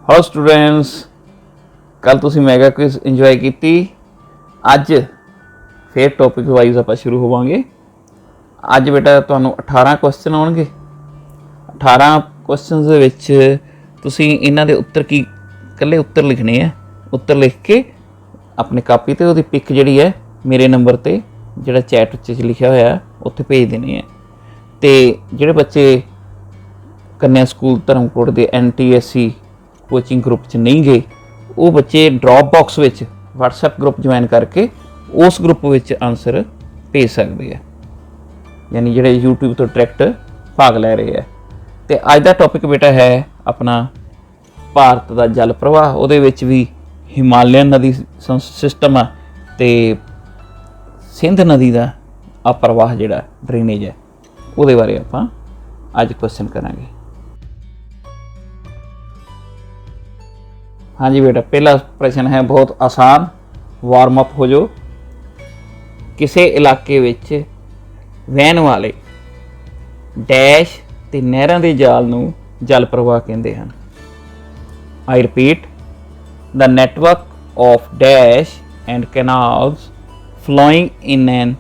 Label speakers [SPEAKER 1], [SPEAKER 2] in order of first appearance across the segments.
[SPEAKER 1] Hello students, कल तुसी mega quiz enjoy की। अज फिर टॉपिक वाइज आप शुरू होवांगे। अज बेटा तुहानू 18 क्वेश्चन आउणगे। 18 क्वेश्चन दे विच तुसी इन्हां दे उत्तर की कल्ले उत्तर लिखने हैं। उत्तर लिख के अपने कापी ते उहदी पिक जिहड़ी है मेरे नंबर ते जिहड़ा चैट च लिखिया होया उत्थे भेज देने हैं। ते जिहड़े बच्चे कन्या स्कूल धर्मकोट के NTSC कोचिंग ग्रुप च नहीं गए, वो बच्चे drop box which WhatsApp group join करके उस ग्रुप विच आंसर भेज सकते हैं, यानी जिहड़े YouTube तो डायरैक्ट भाग लै रहे हैं। तो अज का टॉपिक बेटा है अपना भारत का जल प्रवाह। उहदे विच भी हिमालयन नदी सिस्टम ते सिंध नदी का आ प्रवाह जिहड़ा ड्रेनेज है उहदे बारे आपां अज क्वेश्चन करांगे। हाँ जी बेटा, पहला प्रश्न है बहुत आसान, वार्म अप हो जाओ। किसी इलाके विच वहन वाले डैश ते नहरां दे जाल नूं जल प्रवाह कहंदे हन। I repeat, the network of dash and canals flowing in an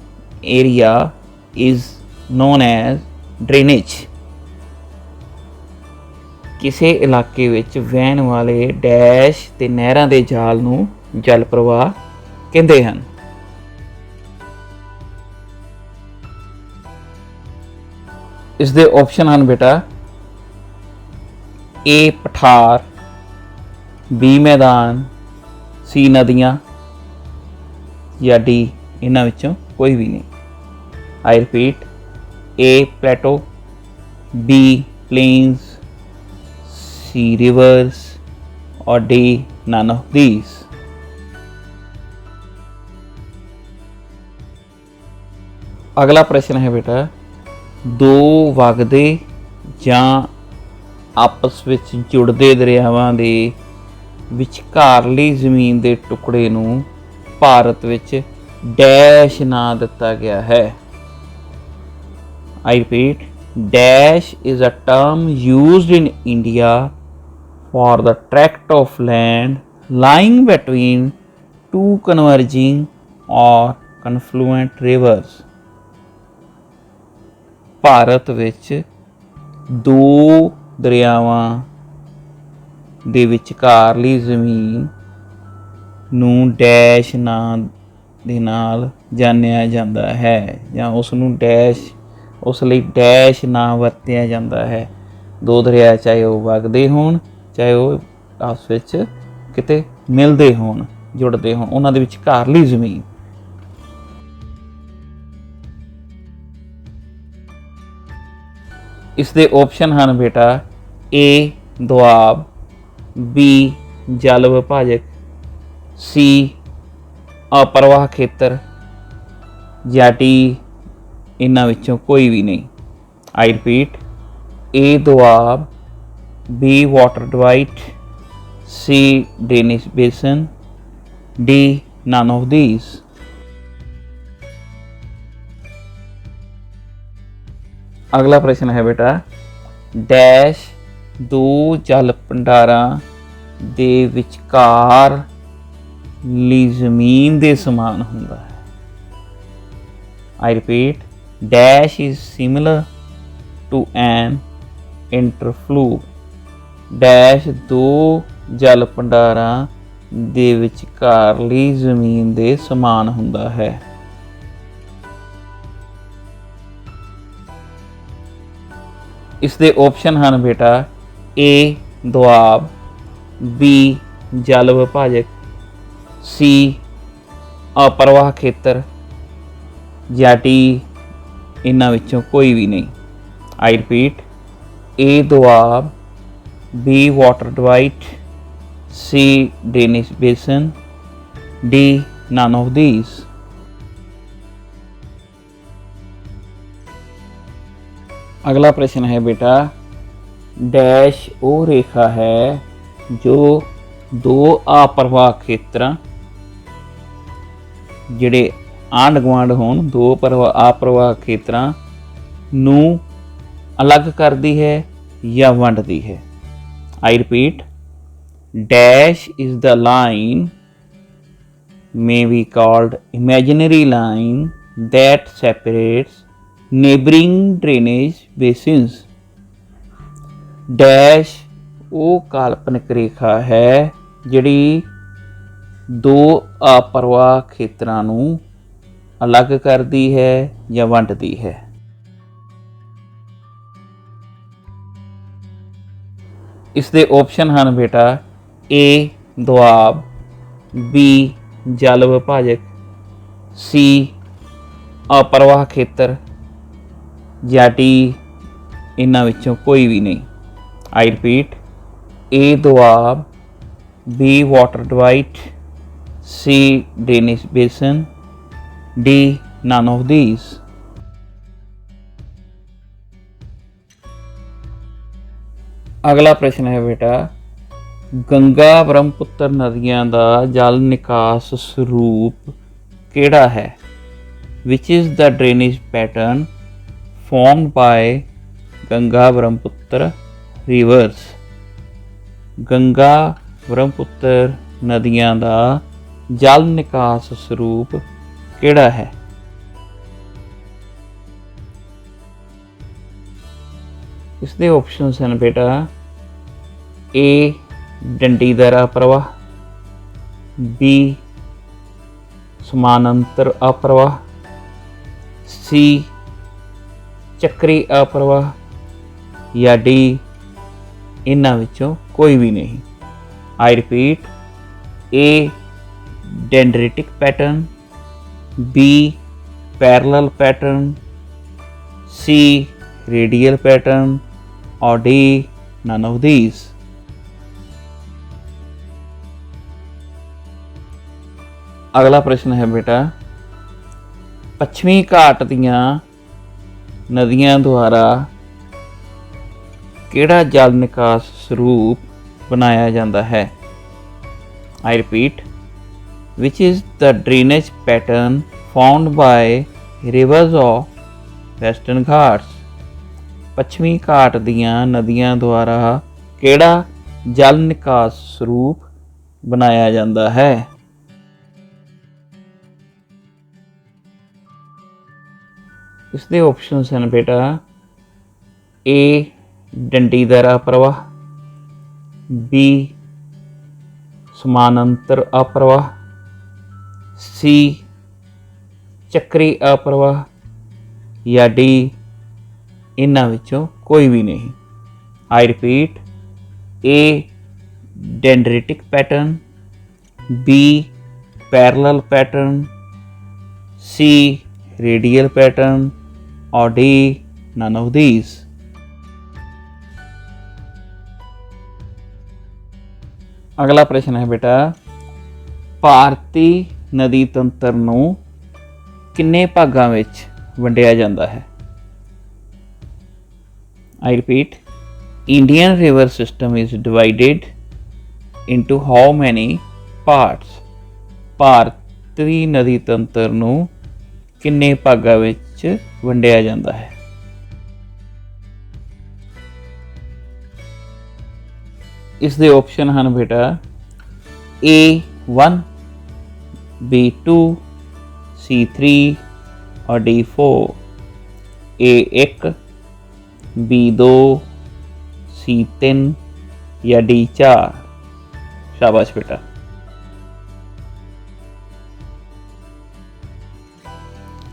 [SPEAKER 1] area is known as drainage। किसी इलाके विच वहन वाले डैश ते नहरां दे जाल नूं जल प्रवाह कहंदे हन। इस दे ऑप्शन हैं बेटा A पठार, B मैदान, C नदियां या D इन्हां विचों कोई भी नहीं। I repeat, A plateau, B plains, C rivers और D none of these। अगला प्रश्न है बेटा, दो वगदे जां आपस विच जुड़दे दरियावां दे विचकारली जमीन दे टुकड़े नूं भारत विच डैश ना दिता गया है। I repeat, dash is a term used in India for the tract of land lying between two converging or confluent rivers। Bharat विच दो दरियावां दे विचकारली जमीन नूं डैश ना दे नाल जानिया जांदा है, जां उस नूं डैश उस लई डैश ना वरतिया जांदा है। दो दरिया चाहे वो वगदे होण चाहे वो आपस विच किते मिलते होण, जुड़ते होण, उन्हां दे विचकारली जमीन। इस दे ऑप्शन हैं बेटा A दोआब, B जल विभाजक, C अप्रवाह खेतर या D इन्हां विचों कोई भी नहीं। I repeat, A Doab, B water divide, C drainage basin, D none of these। अगला प्रश्न है बेटा, डैश दो जल भंडारां दे विचकार ली जमीन दे समान हुंदा है। I repeat, dash is similar to an interflow. Dash दो जल भंडारां दे विचकारली जमीन दे समान हुंदा है। इस दे ऑप्शन हैं बेटा A दोआब, B जल विभाजक, C अप्रवाह खेतर या D इन्हां विचों कोई भी नहीं। I repeat, A Doab, B water divide, C drainage basin, D none of these। अगला प्रश्न है बेटा, डैश वो रेखा है जो दो अप्रवाह खेत्र जिहड़े आंढ गुआंढ होण दो अप्रवाह खेत्रां नूं अलग करदी है या वंडदी है। I repeat, Dash is the line, may be called imaginary line, that separates neighboring drainage basins. Dash ਉਹ ਕਾਲਪਨਿਕ ਰੇਖਾ ਹੈ ਜਿਹੜੀ ਦੋ ਅਪਰਵਾਹ ਖੇਤਰਾਂ ਨੂੰ ਅਲੱਗ ਕਰਦੀ ਹੈ ਜਾਂ ਵੰਡਦੀ ਹੈ। ਇਸ ਦੇ ਆਪਸ਼ਨ ਹਨ ਬੇਟਾ A ਦੁਆਬ, B ਜਲ ਵਿਭਾਜਕ, C ਅਪਰਵਾਹ ਖੇਤਰ ਜਾਂ D ਇਹਨਾਂ ਵਿੱਚੋਂ ਕੋਈ ਵੀ ਨਹੀਂ। I repeat, A Doab, B water divide, C drainage basin, D none of these. ਅਗਲਾ ਪ੍ਰਸ਼ਨ ਹੈ ਬੇਟਾ, ਗੰਗਾ ਬ੍ਰਹਮਪੁੱਤਰ ਨਦੀਆਂ ਦਾ ਜਲ ਨਿਕਾਸ ਸਰੂਪ ਕਿਹੜਾ ਹੈ? Which is the drainage pattern formed by Ganga Brahmaputra rivers? Ganga Brahmaputra ਨਦੀਆਂ ਦਾ ਜਲ ਨਿਕਾਸ ਸਰੂਪ ਕਿਹੜਾ ਹੈ? ਇਸ ਦੇ ਆਪਸ਼ਨਸ ਹਨ ਬੇਟਾ A ਡੰਡੀਦਾਰ ਅਪਰਵਾਹ, B ਸਮਾਨਾਂਤਰ ਅਪਰਵਾਹ, C ਚੱਕਰੀ ਅਪਰਵਾਹ ਜਾਂ D ਇਹਨਾਂ ਵਿੱਚੋਂ ਕੋਈ ਵੀ ਨਹੀਂ। I repeat, A dendritic pattern, B parallel pattern, C radial pattern or D none of these. ਅਗਲਾ ਪ੍ਰਸ਼ਨ ਹੈ ਬੇਟਾ, ਪੱਛਮੀ ਘਾਟ ਦੀਆਂ ਨਦੀਆਂ ਦੁਆਰਾ ਕਿਹੜਾ ਜਲ ਨਿਕਾਸ ਸਰੂਪ ਬਣਾਇਆ ਜਾਂਦਾ ਹੈ? I repeat, which is the drainage pattern formed by rivers of western Ghats? ਪੱਛਮੀ ਘਾਟ ਦੀਆਂ ਨਦੀਆਂ ਦੁਆਰਾ ਕਿਹੜਾ ਜਲ ਨਿਕਾਸ ਸਰੂਪ ਬਣਾਇਆ ਜਾਂਦਾ ਹੈ? ਇਸ ਦੇ ਆਪਸ਼ਨਸ ਹਨ ਬੇਟਾ A ਡੰਡੀਦਾਰ ਅਪਰਵਾਹ, B ਸਮਾਨਾਂਤਰ ਅਪਰਵਾਹ, C ਚੱਕਰੀ ਅਪਰਵਾਹ ਜਾਂ D ਇਹਨਾਂ ਵਿੱਚੋਂ ਕੋਈ ਵੀ ਨਹੀਂ। I repeat, A dendritic pattern, B parallel pattern, C radial pattern or D none of these. ਅਗਲਾ ਪ੍ਰਸ਼ਨ ਹੈ ਬੇਟਾ, ਭਾਰਤੀ ਨਦੀ ਤੰਤਰ ਨੂੰ ਕਿੰਨੇ ਭਾਗਾਂ ਵਿੱਚ ਵੰਡਿਆ ਜਾਂਦਾ ਹੈ? I repeat, Indian river system is divided into how many parts? ਭਾਰਤੀ ਨਦੀ ਤੰਤਰ ਨੂੰ ਕਿੰਨੇ ਭਾਗਾਂ ਵਿੱਚ ਵੰਡਿਆ ਜਾਂਦਾ ਹੈ? ਇਸ ਦੇ ਆਪਸ਼ਨ ਹਨ ਬੇਟਾ A1, B2, C3 और D4. A1, B2, C3 या D4। शाबाश बेटा।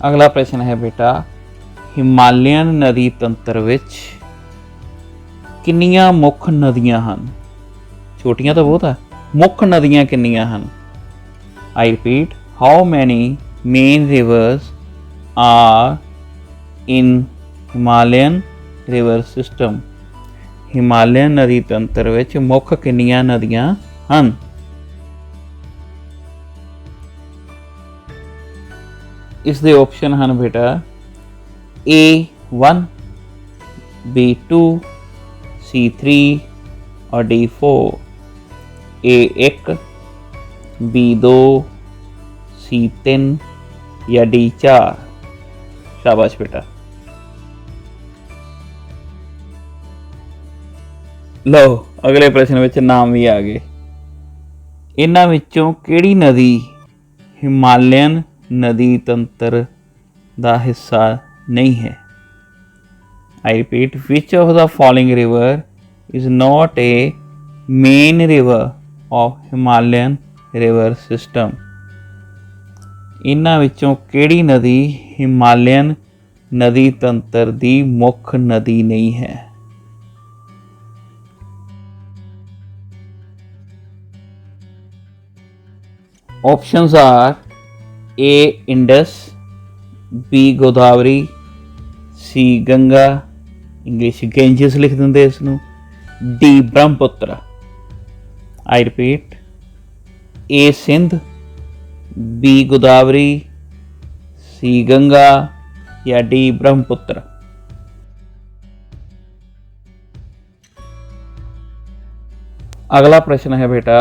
[SPEAKER 1] अगला प्रश्न है बेटा, हिमालयन नदी तंत्र विच किन्नियां मुख नदियां हन? छोटियां तो बहुत है, मुख नदियां किन्नियां हन? I repeat, how many main rivers are in Himalayan river system? Himalayan नदी तंत्र विच मुख किन्नियां नदियां हन? इस दे ऑप्शन हैं बेटा A1, B2, C3 और D4। A1, B2, C3 या D4। शाबाश बेटा। लो अगले प्रश्न में नाम भी आ गए। ਇਹਨਾਂ ਵਿੱਚੋਂ ਕਿਹੜੀ ਨਦੀ ਹਿਮਾਲयन ਨਦੀ ਤੰਤਰ ਦਾ ਹਿੱਸਾ ਨਹੀਂ ਹੈ? I repeat, which of the following river is not a main river of Himalayan river system? ਇਹਨਾਂ ਵਿੱਚੋਂ ਕਿਹੜੀ ਨਦੀ ਹਿਮਾਲयन ਨਦੀ ਤੰਤਰ ਦੀ ਮੁੱਖ ਨਦੀ ਨਹੀਂ ਹੈ? Options are A. Indus, B. Godavari, C. Ganga, English Ganges लिख देंगे इसनूं, D Brahmaputra. I repeat, A Sindh, B Godavari, C Ganga या डी ब्रह्मपुत्र। अगला प्रश्न है बेटा,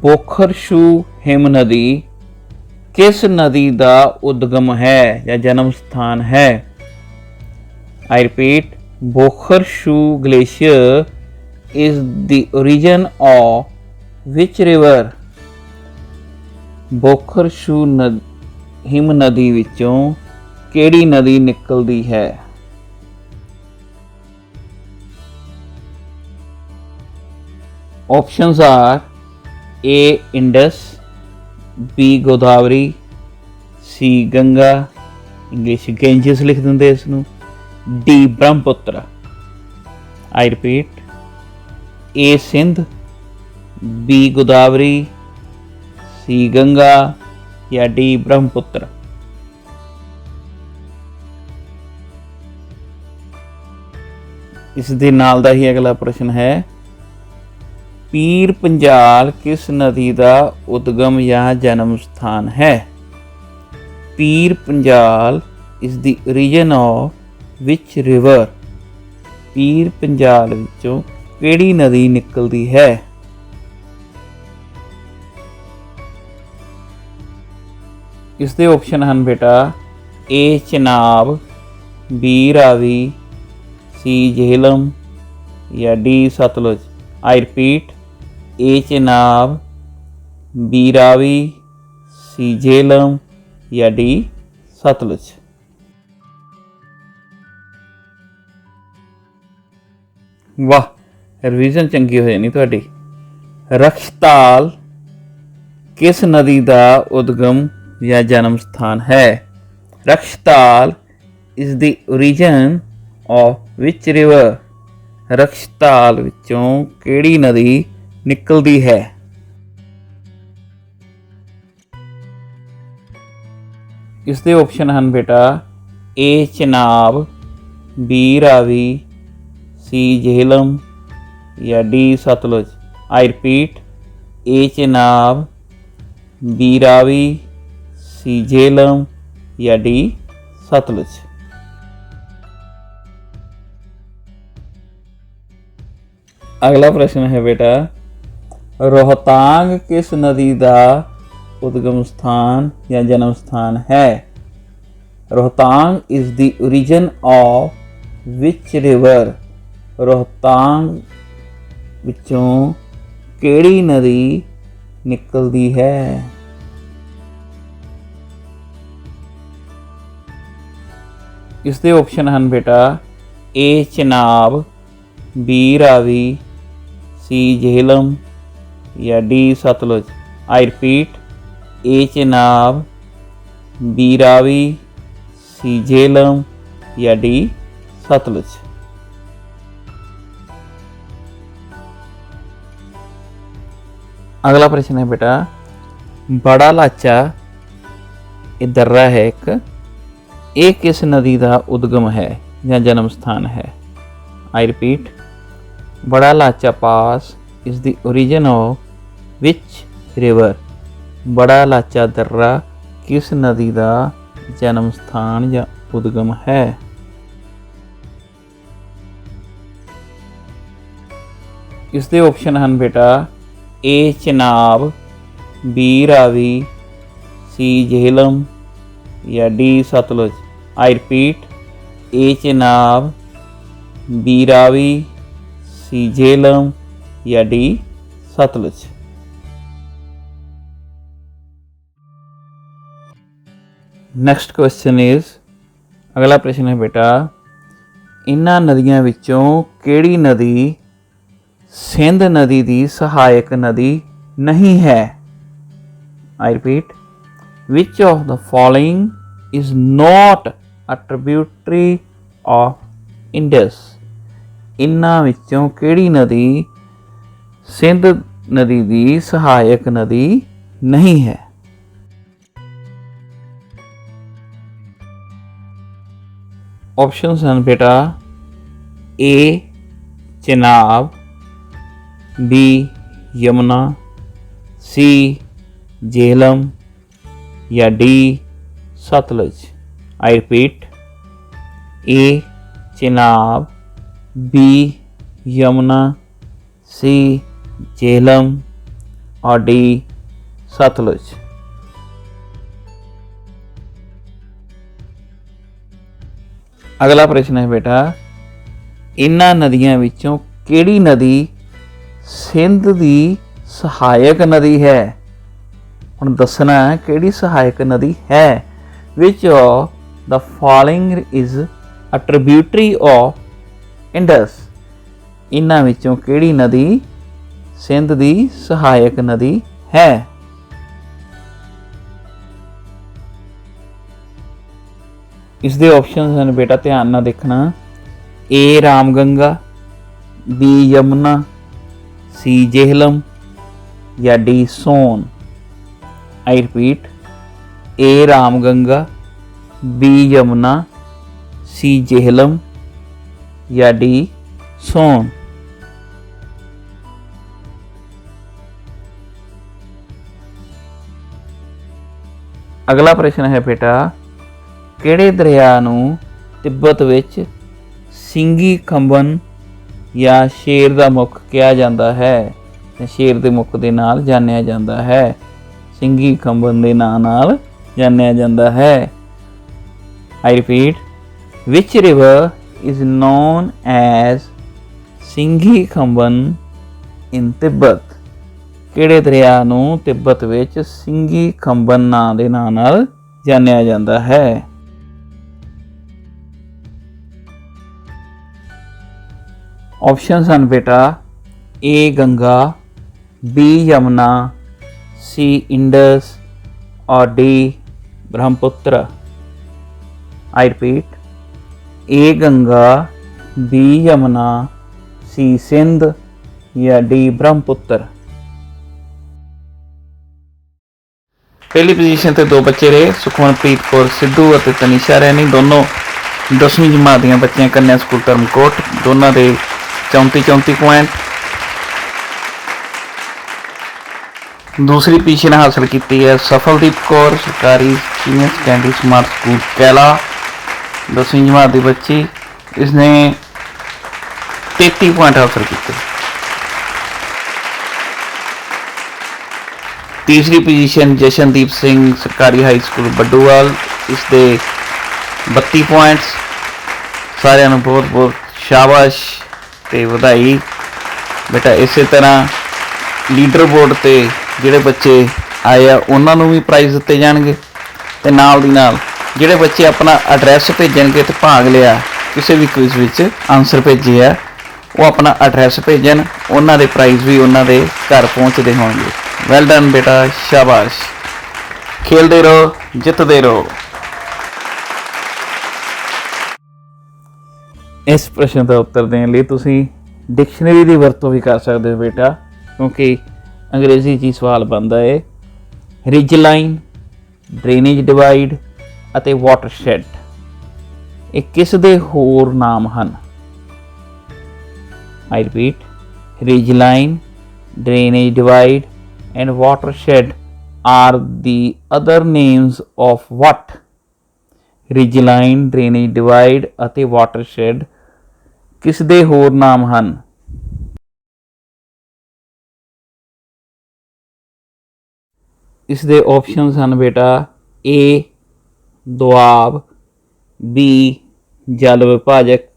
[SPEAKER 1] बोखरशू हिम नदी किस नदी का उद्गम है या जन्म स्थान है? I repeat, Bokharshu Glacier is the origin of which river? Bokharchu हिम नदी विचों केड़ी नदी निकलती है? Options are A. Indus, B. Godavari, C. Ganga, English Ganges लिख देंगे इसनूं, D Brahmaputra. I repeat, A Sindh, B Godavari, C Ganga या डी ब्रह्मपुत्र। इस दे नाल दा ही अगला प्रश्न है, पीर पंजाल किस नदी का उद्गम या जन्म स्थान है? Pir Panjal is the origin of which river? Pir Panjal विचों केड़ी नदी निकलती है? इसके ऑप्शन हैं बेटा, A Chenab, B Ravi, C Jhelum या D Sutlej. I repeat, A Chenab, B Ravi, C Jhelum या डी सतलुज। वाह, रिवीजन चंगी हो जानी तुहाडी। रक्षताल किस नदी का उद्गम या जन्म स्थान है? Rakshastal is the origin of which river? Rakshastal विचों केड़ी नदी निकलती है? इसके ऑप्शन हैं बेटा, A Chenab, B Ravi, C Jhelum या D Sutlej. I repeat, A Chenab, B Ravi, C Jhelum या डी सतलुज। अगला प्रश्न है बेटा, रोहतांग किस नदी का उद्गम स्थान या जन्म स्थान है? Rohtang is the origin of which river? Rohtang विचों केड़ी नदी निकलती है? इसके ऑप्शन हैं बेटा, A Chenab, B Ravi, C Jhelum या D Sutlej. I repeat, A Chenab, B Ravi, C Jhelum या डी सतलुज। अगला प्रश्न है बेटा, बड़ा लाचा ये दर्रा है एक, ये किस नदी का उद्गम है या जन्म स्थान है? I repeat, Bara Lacha pass is the origin of which river? Bara Lacha दर्रा किस नदी का जन्म स्थान या उद्गम है? इसके ऑप्शन हैं बेटा, A Chenab, B Ravi, C Jhelum या D Sutlej. I repeat, A Chenab, B Ravi, C Jhelum या D Sutlej. Next question is, ਅਗਲਾ ਪ੍ਰਸ਼ਨ ਹੈ ਬੇਟਾ, ਇਹਨਾਂ ਨਦੀਆਂ ਵਿੱਚੋਂ ਕਿਹੜੀ ਨਦੀ ਸਿੰਧ ਨਦੀ ਦੀ ਸਹਾਇਕ ਨਦੀ ਨਹੀਂ ਹੈ? I repeat, which of the following is not a tributary of Indus? ਇਹਨਾਂ ਵਿੱਚੋਂ ਕਿਹੜੀ ਨਦੀ ਸਿੰਧ ਨਦੀ ਦੀ ਸਹਾਇਕ ਨਦੀ ਨਹੀਂ ਹੈ? ऑप्शंस हैं बेटा, A Chenab, B Yamuna, C Jhelum या D Sutlej. I repeat, A Chenab, B Yamuna, C Jhelum और डी सतलुज। अगला प्रश्न है बेटा, इन्हां नदियां विचों किहड़ी नदी सिंध दी सहायक नदी है? हुण दसना है किहड़ी सहायक नदी है। Which of the following is a tributary of Indus? इन्हां विचों किहड़ी नदी सिंध दी सहायक नदी है? इसके ऑप्शन हैं बेटा, ध्यान ना देखना, A Ramganga, B Yamuna, C Jhelum या D Son. I repeat, A Ramganga, B Yamuna, C Jhelum या डी सोन। अगला प्रश्न है बेटा, ਕਿਹੜੇ ਦਰਿਆ ਨੂੰ ਤਿੱਬਤ ਵਿੱਚ ਸਿੰਘੀ ਖੰਬਨ ਜਾਂ ਸ਼ੇਰ ਦਾ ਮੁੱਖ ਕਿਹਾ ਜਾਂਦਾ ਹੈ? ਸ਼ੇਰ ਦੇ ਮੁੱਖ ਦੇ ਨਾਲ ਜਾਣਿਆ ਜਾਂਦਾ ਹੈ, ਸਿੰਘੀ ਖੰਬਨ ਦੇ ਨਾਂ ਨਾਲ ਜਾਣਿਆ ਜਾਂਦਾ ਹੈ। I repeat, which river is known as Singhi Khamban in Tibet? ਕਿਹੜੇ ਦਰਿਆ ਨੂੰ ਤਿੱਬਤ ਵਿੱਚ ਸਿੰਘੀ ਖੰਬਨ ਨਾਂ ਦੇ ਨਾਂ ਨਾਲ ਜਾਣਿਆ ਜਾਂਦਾ ਹੈ? ऑप्शंस हैं बेटा, A Ganga, B Yamuna, C Indus और D Brahmaputra. I repeat, A Ganga, B Yamuna, C Sindh या डी ब्रह्मपुत्र। पहली पोजीशन ते दो बच्चे रहे, सुखमनप्रीत कौर सिद्धू और तनीशा रैनी, दोनों 10वीं जमात दी बच्चियां, कन्या स्कूल धर्मकोट, दोनों के 34 पॉइंट। दूसरी पोजीशन हासिल की है सफलदीप कौर, सरकारी सीनियर सैकेंडरी स्मार्ट स्कूल कैला, 10वीं जमात की बच्ची, इसने 33 पॉइंट हासिल किए। तीसरी पोजीशन जशनदीप सिंह, सरकारी हाई स्कूल बड्डूवाल, इसके 32 पॉइंट्स। सारिਆਂ ਨੂੰ बहुत बहुत शाबाश ਤੇ ਵਧਾਈ बेटा। इस तरह लीडर बोर्ड ਤੇ ਜਿਹੜੇ ਬੱਚੇ ਆਏ ਆ ਉਹਨਾਂ ਨੂੰ ਵੀ ਪ੍ਰਾਈਜ਼ ਦਿੱਤੇ ਜਾਣਗੇ, ਤੇ ਨਾਲ ਦੀ ਨਾਲ ਜਿਹੜੇ ਬੱਚੇ ਆਪਣਾ ਐਡਰੈਸ ਭੇਜਣਗੇ ਤੇ ਭਾਗ ਲਿਆ ਕਿਸੇ ਵੀ ਕੁਇਜ਼ ਵਿੱਚ, ਆਨਸਰ ਭੇਜੇ ਆ, ਉਹ ਆਪਣਾ ਐਡਰੈਸ ਭੇਜਣ, ਉਹਨਾਂ ਦੇ ਪ੍ਰਾਈਜ਼ ਵੀ ਉਹਨਾਂ ਦੇ ਘਰ ਪਹੁੰਚਦੇ ਹੋਣਗੇ। ਵੈਲ ਡਨ बेटा, शाबाश। खेलते रहो, जितते रहो। इस प्रश्न का उत्तर देने लिए तुसी डिक्शनरी की वरतों भी कर सकते हो बेटा, क्योंकि अंग्रेजी च सवाल बनता है। रिज लाइन, ड्रेनेज डिवाइड ਅਤੇ वाटरशेड, ये किस दे होर नाम हैं? I repeat, ridge line, drainage divide and watershed are the other names of what? Ridge line, drainage divide ਅਤੇ वाटरशेड किस दे होर नाम हैं? इस दे ऑप्शंस हैं बेटा, ए ਦੁਆਬ, बी जल विभाजक,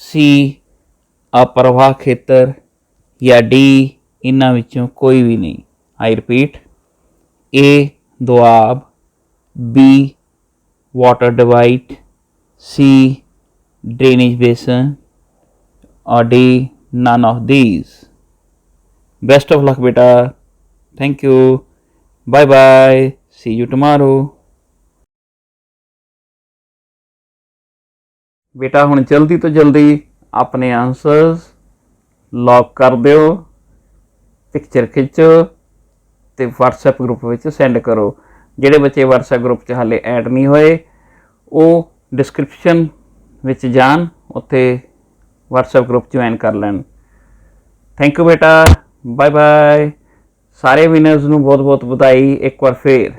[SPEAKER 1] सी अप्रवाह खेतर या डी इन्हां विचों कोई भी नहीं। I repeat, A doab, B water divide, C, drainage basin, or D, none of these? Best of luck beta. Thank you. Bye bye. See you tomorrow. बेटा हुण जल्दी तो जल्दी अपने आंसर्स लॉक कर दिओ, पिक्चर खिंचो ते WhatsApp ग्रुप में सेंड करो। ਜਿਹੜੇ ਬੱਚੇ WhatsApp ग्रुप 'ਚ ਹਾਲੇ ਐਡ ਨਹੀਂ ਹੋਏ ਉਹ ਡਿਸਕ੍ਰਿਪਸ਼ਨ ਵਿੱਚ ਜਾਣ, ਉੱਥੇ WhatsApp ग्रुप ਜੁਆਇਨ ਕਰ ਲੈਣ। ਥੈਂਕ ਯੂ ਬੇਟਾ, ਬਾਏ ਬਾਏ। ਸਾਰੇ ਵਿਨਰਸ ਨੂੰ ਬਹੁਤ ਬਹੁਤ ਵਧਾਈ ਇੱਕ ਵਾਰ ਫੇਰ।